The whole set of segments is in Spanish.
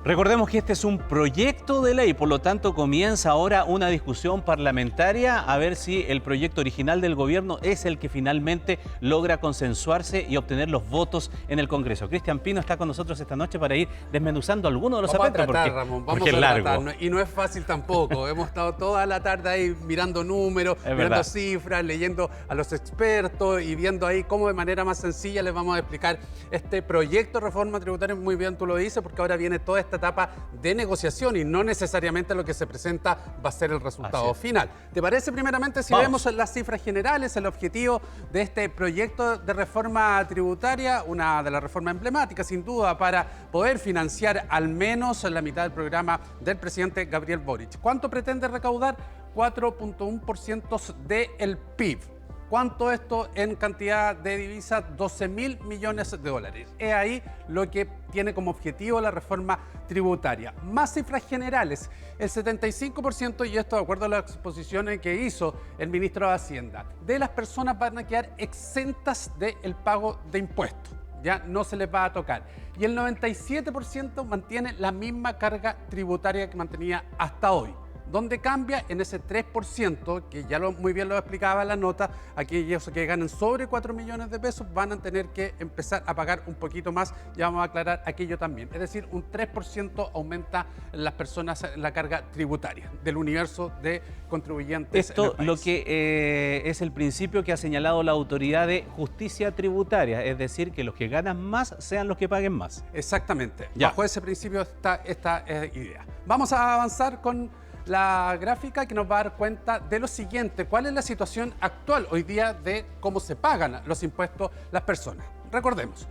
Recordemos que este es un proyecto de ley, por lo tanto comienza ahora una discusión parlamentaria a ver si el proyecto original del gobierno es el que finalmente logra consensuarse y obtener los votos en el Congreso. Cristian Pino está con nosotros esta noche para ir desmenuzando algunos de los aspectos. Ramón, vamos a tratar, y no es fácil tampoco. Hemos estado toda la tarde ahí mirando números, mirando cifras, leyendo a los expertos y viendo ahí cómo de manera más sencilla les vamos a explicar este proyecto de reforma tributaria. Muy bien tú lo dices, porque ahora viene toda esta etapa de negociación y no necesariamente lo que se presenta va a ser el resultado final. ¿Te parece primeramente si vemos las cifras generales, el objetivo de este proyecto de reforma tributaria, una de las reformas emblemáticas sin duda para poder financiar al menos la mitad del programa del presidente Gabriel Boric? ¿Cuánto pretende recaudar? 4.1% del PIB. ¿Cuánto esto en cantidad de divisas? 12.000 millones de dólares. Es ahí lo que tiene como objetivo la reforma tributaria. Más cifras generales, el 75%, y esto de acuerdo a las exposiciones que hizo el ministro de Hacienda, de las personas van a quedar exentas del pago de impuestos. Ya no se les va a tocar. Y el 97% mantiene la misma carga tributaria que mantenía hasta hoy. ¿Dónde cambia? En ese 3%, que ya muy bien lo explicaba la nota, aquellos que ganan sobre 4 millones de pesos van a tener que empezar a pagar un poquito más, ya vamos a aclarar aquello también. Es decir, un 3% aumenta las personas la carga tributaria del universo de contribuyentes. Esto lo que es el principio que ha señalado la autoridad de justicia tributaria, es decir, que los que ganan más sean los que paguen más. Exactamente, bajo ese principio está esta idea. Vamos a avanzar con la gráfica que nos va a dar cuenta de lo siguiente: cuál es la situación actual hoy día de cómo se pagan los impuestos las personas. Recordemos,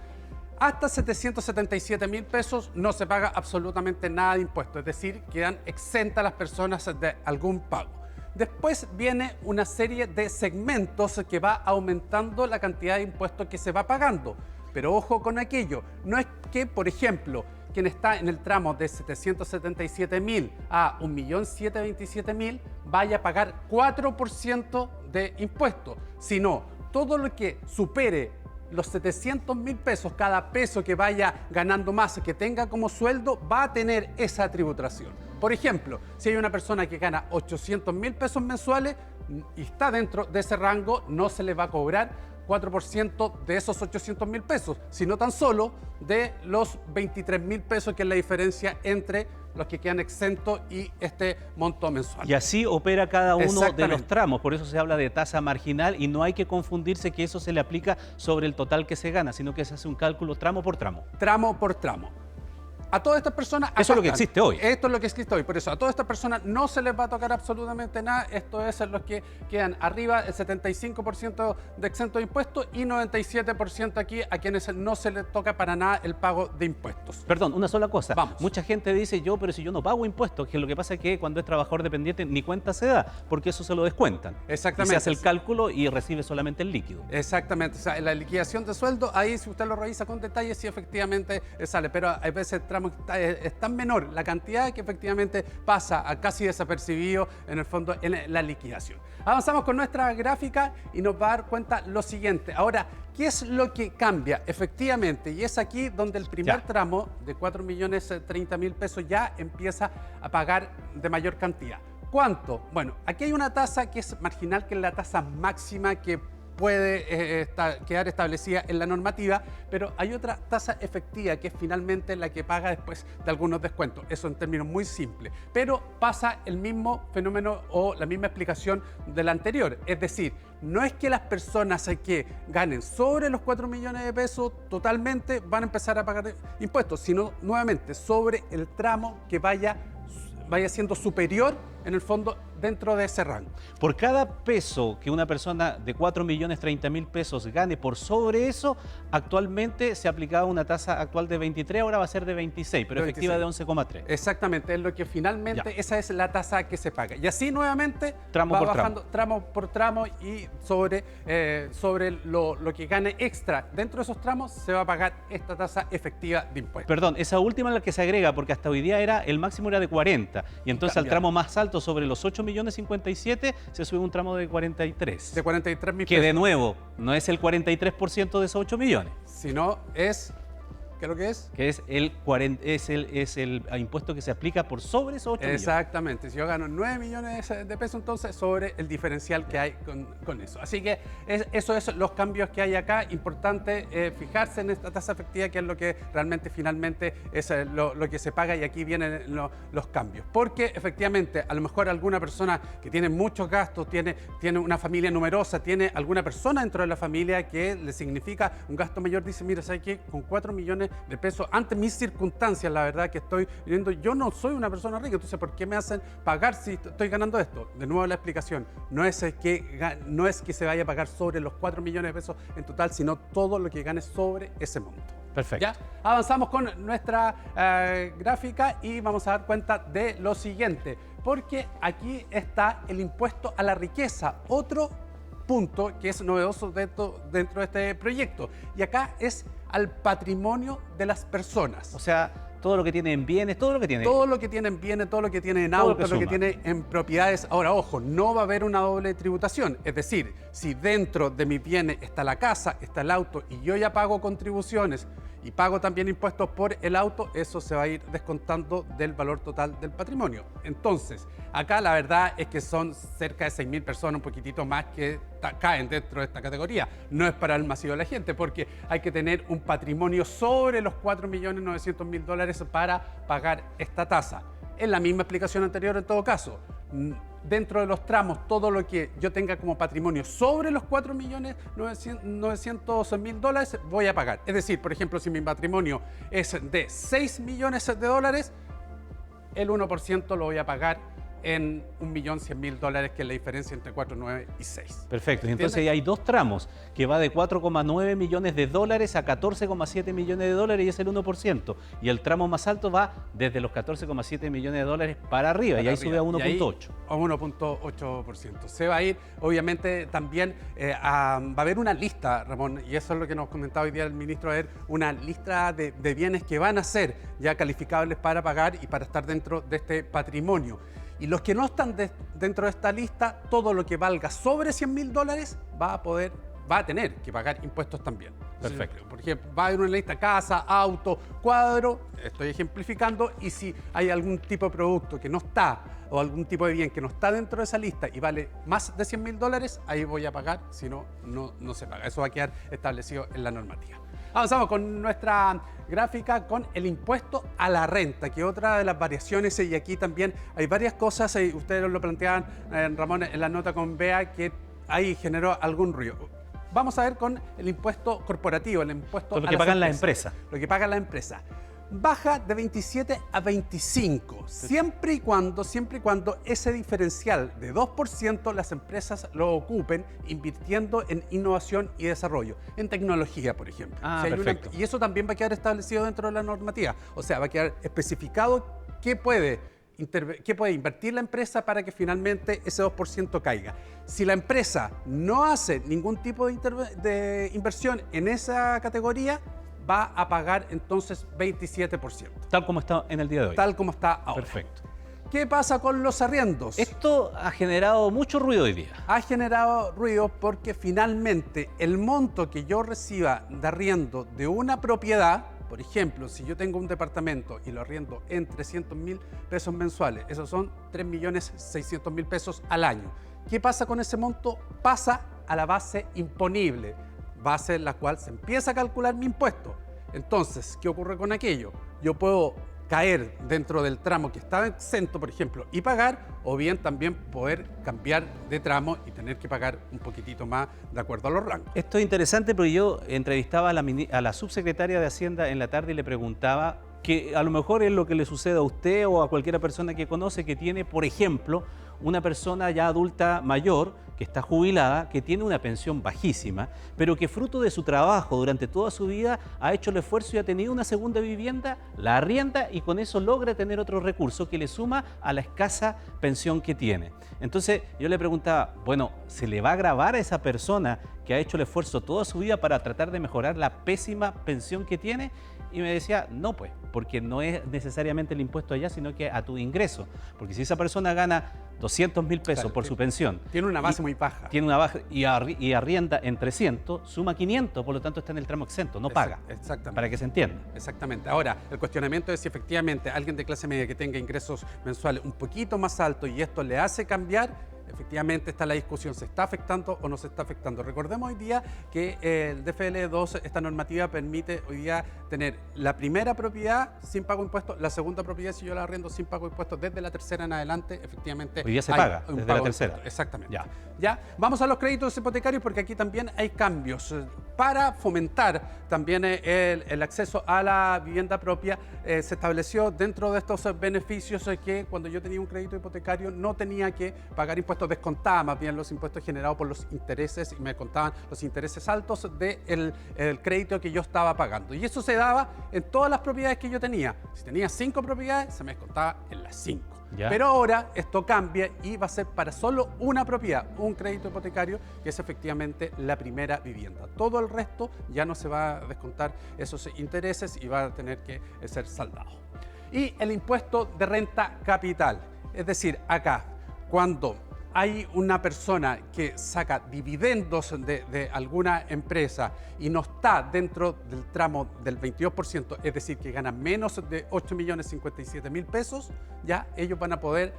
hasta 777.000 pesos no se paga absolutamente nada de impuestos, es decir, quedan exentas las personas de algún pago. Después viene una serie de segmentos que va aumentando la cantidad de impuestos que se va pagando. Pero ojo con aquello, no es que, por ejemplo, quien está en el tramo de 777.000 a 1.727.000 vaya a pagar 4% de impuestos, sino todo lo que supere los 700.000 pesos, cada peso que vaya ganando más, que tenga como sueldo, va a tener esa tributación. Por ejemplo, si hay una persona que gana 800.000 pesos mensuales y está dentro de ese rango, no se le va a cobrar 4% de esos 800.000 pesos, sino tan solo de los 23.000 pesos, que es la diferencia entre los que quedan exentos y este monto mensual. Y así opera cada uno de los tramos, por eso se habla de tasa marginal y no hay que confundirse que eso se le aplica sobre el total que se gana, sino que se hace un cálculo tramo por tramo. Tramo por tramo. A todas estas personas... Eso es lo que existe hoy. Esto es lo que existe hoy. Por eso, a todas estas personas no se les va a tocar absolutamente nada. Esto es los que quedan arriba, el 75% de exento de impuestos y 97% aquí a quienes no se les toca para nada el pago de impuestos. Perdón, una sola cosa. Vamos. Mucha gente dice, pero si yo no pago impuestos, que lo que pasa es que cuando es trabajador dependiente ni cuenta se da, porque eso se lo descuentan. Exactamente. Y se hace el cálculo y recibe solamente el líquido. Exactamente. O sea, en la liquidación de sueldo, ahí si usted lo revisa con detalle, sí efectivamente sale. Pero a veces es tan menor la cantidad que efectivamente pasa a casi desapercibido en el fondo en la liquidación. Avanzamos con nuestra gráfica y nos va a dar cuenta lo siguiente. Ahora, ¿qué es lo que cambia? Efectivamente, y es aquí donde el primer tramo de 4.030.000 pesos ya empieza a pagar de mayor cantidad. ¿Cuánto? Bueno, aquí hay una tasa que es marginal, que es la tasa máxima que puede quedar establecida en la normativa, pero hay otra tasa efectiva que es finalmente la que paga después de algunos descuentos. Eso en términos muy simples, pero pasa el mismo fenómeno o la misma explicación de la anterior. Es decir, no es que las personas que ganen sobre los 4 millones de pesos totalmente van a empezar a pagar impuestos, sino nuevamente sobre el tramo que vaya siendo superior en el fondo dentro de ese rango. Por cada peso que una persona de 4.030.000 pesos gane por sobre eso, actualmente se aplicaba una tasa actual de 23, ahora va a ser de 26, pero efectiva de 11,3. Exactamente, es lo que finalmente, esa es la tasa que se paga. Y así nuevamente tramo va por bajando tramo por tramo y sobre lo que gane extra dentro de esos tramos se va a pagar esta tasa efectiva de impuestos. Perdón, esa última es la que se agrega, porque hasta hoy día el máximo era de 40, y entonces al tramo más alto sobre los 8.057.000 se sube un tramo de 43. De 43.000 pesos. Que de nuevo, no es el 43% de esos 8 millones. Sino es ¿Qué es lo que es? Que es el impuesto que se aplica por sobre esos 8 millones. Exactamente. Si yo gano 9 millones de pesos, entonces sobre el diferencial que hay con eso. Así que eso es los cambios que hay acá. Importante fijarse en esta tasa efectiva, que es lo que realmente finalmente es lo que se paga, y aquí vienen los cambios. Porque efectivamente, a lo mejor alguna persona que tiene muchos gastos, tiene una familia numerosa, tiene alguna persona dentro de la familia que le significa un gasto mayor, dice, mira, ¿sabes qué? Con 4 millones de pesos, ante mis circunstancias, la verdad que estoy viviendo, yo no soy una persona rica, entonces ¿por qué me hacen pagar si estoy ganando esto? De nuevo la explicación, no es que se vaya a pagar sobre los 4 millones de pesos en total, sino todo lo que gane sobre ese monto. Perfecto. ¿Ya? Avanzamos con nuestra gráfica y vamos a dar cuenta de lo siguiente, porque aquí está el impuesto a la riqueza, otro punto que es novedoso dentro de este proyecto, y acá es al patrimonio de las personas. O sea, todo lo que tiene en bienes, todo lo que tiene... Todo lo que tiene en bienes, todo lo que tiene en autos, lo que tiene en propiedades. Ahora, ojo, no va a haber una doble tributación. Es decir, si dentro de mis bienes está la casa, está el auto, y yo ya pago contribuciones y pago también impuestos por el auto, eso se va a ir descontando del valor total del patrimonio. Entonces, acá la verdad es que son cerca de 6.000 personas, un poquitito más, que caen dentro de esta categoría. No es para el masivo de la gente, porque hay que tener un patrimonio sobre los 4.900.000 para pagar esta tasa. Es la misma explicación anterior en todo caso. Dentro de los tramos, todo lo que yo tenga como patrimonio sobre los 4.900.000 voy a pagar. Es decir, por ejemplo, si mi patrimonio es de 6 millones de dólares, el 1% lo voy a pagar en 1.100.000 que es la diferencia entre 4,9 y 6. Perfecto. Y entonces hay dos tramos, que va de 4,9 millones de dólares a 14,7 millones de dólares, y es el 1%. Y el tramo más alto va desde los 14,7 millones de dólares para arriba, y ahí sube a 1,8. A 1,8%. Se va a ir, obviamente, también va a haber una lista, Ramón, y eso es lo que nos comentaba hoy día el ministro, va a haber una lista de bienes que van a ser ya calificables para pagar y para estar dentro de este patrimonio. Y los que no están dentro de esta lista, todo lo que valga sobre $100.000 va a tener que pagar impuestos también. Perfecto. Por ejemplo, va a haber una lista: casa, auto, cuadro, estoy ejemplificando, y si hay algún tipo de producto que no está, o algún tipo de bien que no está dentro de esa lista y vale más de $100.000, ahí voy a pagar, si no, no se paga. Eso va a quedar establecido en la normativa. Avanzamos con nuestra gráfica con el impuesto a la renta, que es otra de las variaciones, y aquí también hay varias cosas, y ustedes lo planteaban, Ramón, en la nota con Bea, que ahí generó algún ruido. Vamos a ver con el impuesto corporativo, el impuesto a lo que pagan las empresas. Lo que pagan las empresas. Baja de 27 a 25, siempre y cuando ese diferencial de 2% las empresas lo ocupen invirtiendo en innovación y desarrollo, en tecnología, por ejemplo. Perfecto. Y eso también va a quedar establecido dentro de la normativa, o sea, va a quedar especificado qué puede invertir la empresa para que finalmente ese 2% caiga. Si la empresa no hace ningún tipo de inversión en esa categoría, va a pagar entonces 27%. Tal como está en el día de hoy. Tal como está ahora. Perfecto. ¿Qué pasa con los arriendos? Esto ha generado mucho ruido hoy día. Ha generado ruido porque finalmente el monto que yo reciba de arriendo de una propiedad, por ejemplo, si yo tengo un departamento y lo arriendo en 300.000 pesos mensuales, esos son 3.600.000 pesos al año. ¿Qué pasa con ese monto? Pasa a la base imponible, base en la cual se empieza a calcular mi impuesto. Entonces, ¿qué ocurre con aquello? Yo puedo caer dentro del tramo que estaba exento, por ejemplo, y pagar, o bien también poder cambiar de tramo y tener que pagar un poquitito más de acuerdo a los rangos. Esto es interesante porque yo entrevistaba a la subsecretaria de Hacienda en la tarde y le preguntaba que a lo mejor es lo que le sucede a usted o a cualquier persona que conoce, que tiene, por ejemplo, una persona ya adulta mayor que está jubilada, que tiene una pensión bajísima, pero que fruto de su trabajo durante toda su vida ha hecho el esfuerzo y ha tenido una segunda vivienda, la arrienda y con eso logra tener otro recurso que le suma a la escasa pensión que tiene. Entonces yo le preguntaba, bueno, ¿se le va a gravar a esa persona que ha hecho el esfuerzo toda su vida para tratar de mejorar la pésima pensión que tiene? Y me decía, no pues, porque no es necesariamente el impuesto allá, sino que a tu ingreso. Porque si esa persona gana 200.000 pesos Claro, por su pensión. Tiene una base muy baja. Tiene una baja y arrienda en 300, suma 500, por lo tanto está en el tramo exento, no paga. Exactamente. Para que se entienda. Exactamente. Ahora, el cuestionamiento es si efectivamente alguien de clase media que tenga ingresos mensuales un poquito más altos y esto le hace cambiar, efectivamente está la discusión, ¿se está afectando o no se está afectando? Recordemos hoy día que el DFL2, esta normativa permite hoy día tener la primera propiedad sin pago de impuestos, la segunda propiedad si yo la arriendo sin pago de impuestos, desde la tercera en adelante, efectivamente. Hoy día se paga desde la tercera. Exactamente. Ya, vamos a los créditos hipotecarios porque aquí también hay cambios. Para fomentar también el acceso a la vivienda propia, se estableció dentro de estos beneficios que cuando yo tenía un crédito hipotecario no tenía que pagar impuestos, descontaba más bien los impuestos generados por los intereses y me contaban los intereses altos del crédito que yo estaba pagando. Y eso se daba en todas las propiedades que yo tenía. Si tenía 5 propiedades, se me descontaba en las 5. ¿Ya? Pero ahora esto cambia y va a ser para solo una propiedad, un crédito hipotecario, que es efectivamente la primera vivienda. Todo el resto ya no se va a descontar esos intereses y va a tener que ser saldado. Y el impuesto de renta capital, es decir, acá, cuando hay una persona que saca dividendos de alguna empresa y no está dentro del tramo del 22%, es decir, que gana menos de 8.057.000 pesos, ya ellos van a poder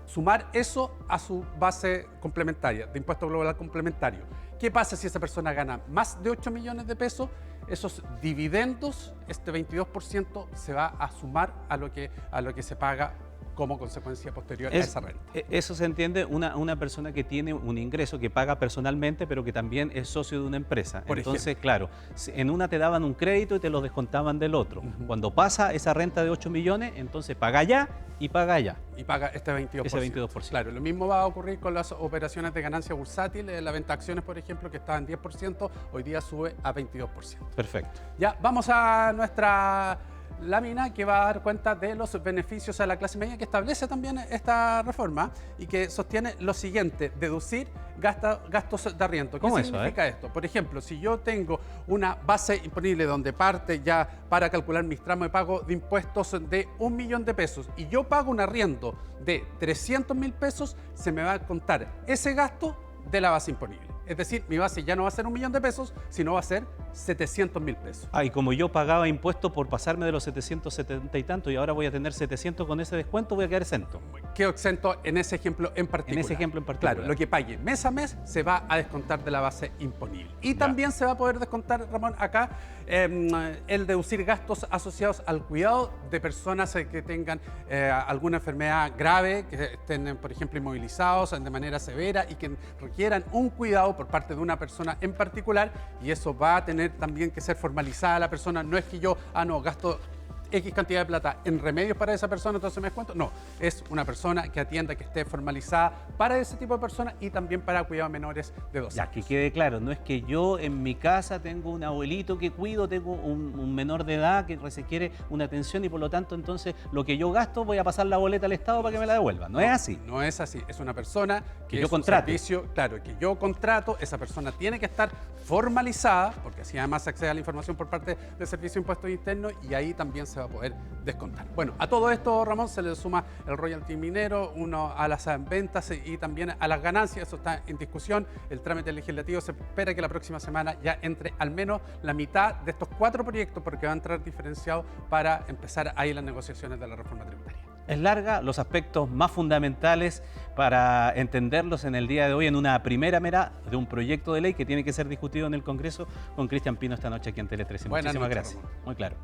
sumar eso a su base complementaria, de impuesto global complementario. ¿Qué pasa si esa persona gana más de 8 millones de pesos? Esos dividendos, este 22%, se va a sumar a lo que se paga como consecuencia posterior a esa renta. Eso se entiende una persona que tiene un ingreso que paga personalmente, pero que también es socio de una empresa. Entonces, claro, en una te daban un crédito y te lo descontaban del otro. Cuando pasa esa renta de 8 millones, entonces paga allá y paga allá. Y paga este 22%. Ese 22%. Claro, lo mismo va a ocurrir con las operaciones de ganancia bursátil. La venta de acciones, por ejemplo, que estaba en 10%, hoy día sube a 22%. Perfecto. Ya, vamos a nuestra lámina que va a dar cuenta de los beneficios a la clase media que establece también esta reforma y que sostiene lo siguiente: deducir gastos de arriendo. ¿Qué significa esto? Por ejemplo, si yo tengo una base imponible donde parte ya para calcular mis tramos de pago de impuestos de 1 millón de pesos y yo pago un arriendo de 300.000 pesos, se me va a contar ese gasto de la base imponible. Es decir, mi base ya no va a ser 1 millón de pesos, sino va a ser 700.000 pesos. Y como yo pagaba impuestos por pasarme de los 770 y tanto y ahora voy a tener 700 con ese descuento, voy a quedar exento. Quedo exento en ese ejemplo en particular. En ese ejemplo en particular. Claro, lo que pague mes a mes se va a descontar de la base imponible. Y también se va a poder descontar, Ramón, acá el deducir gastos asociados al cuidado de personas que tengan alguna enfermedad grave, que estén, por ejemplo, inmovilizados de manera severa y que requieran un cuidado por parte de una persona en particular, y eso va a tener también que ser formalizada la persona. No es que yo, gasto X cantidad de plata en remedios para esa persona, entonces me descuento. No, es una persona que atienda, que esté formalizada para ese tipo de personas y también para cuidados menores de 12 años. Ya, que quede claro, no es que yo en mi casa tengo un abuelito que cuido, tengo un menor de edad que requiere una atención y por lo tanto entonces lo que yo gasto voy a pasar la boleta al Estado para que me la devuelva. No es así. No es así, es una persona que yo contrato. Servicio, claro, que yo contrato, esa persona tiene que estar formalizada, porque así además se accede a la información por parte del Servicio de Impuestos Internos y ahí también se va a poder descontar. Bueno, a todo esto, Ramón, se le suma el royalty minero, uno a las ventas y también a las ganancias. Eso está en discusión. El trámite legislativo se espera que la próxima semana ya entre al menos la mitad de estos 4 proyectos, porque va a entrar diferenciado para empezar ahí las negociaciones de la reforma tributaria. Es larga, los aspectos más fundamentales para entenderlos en el día de hoy en una primera mera de un proyecto de ley que tiene que ser discutido en el Congreso con Cristian Pino esta noche aquí en Tele 13. Muchísimas gracias. Ramón. Muy claro.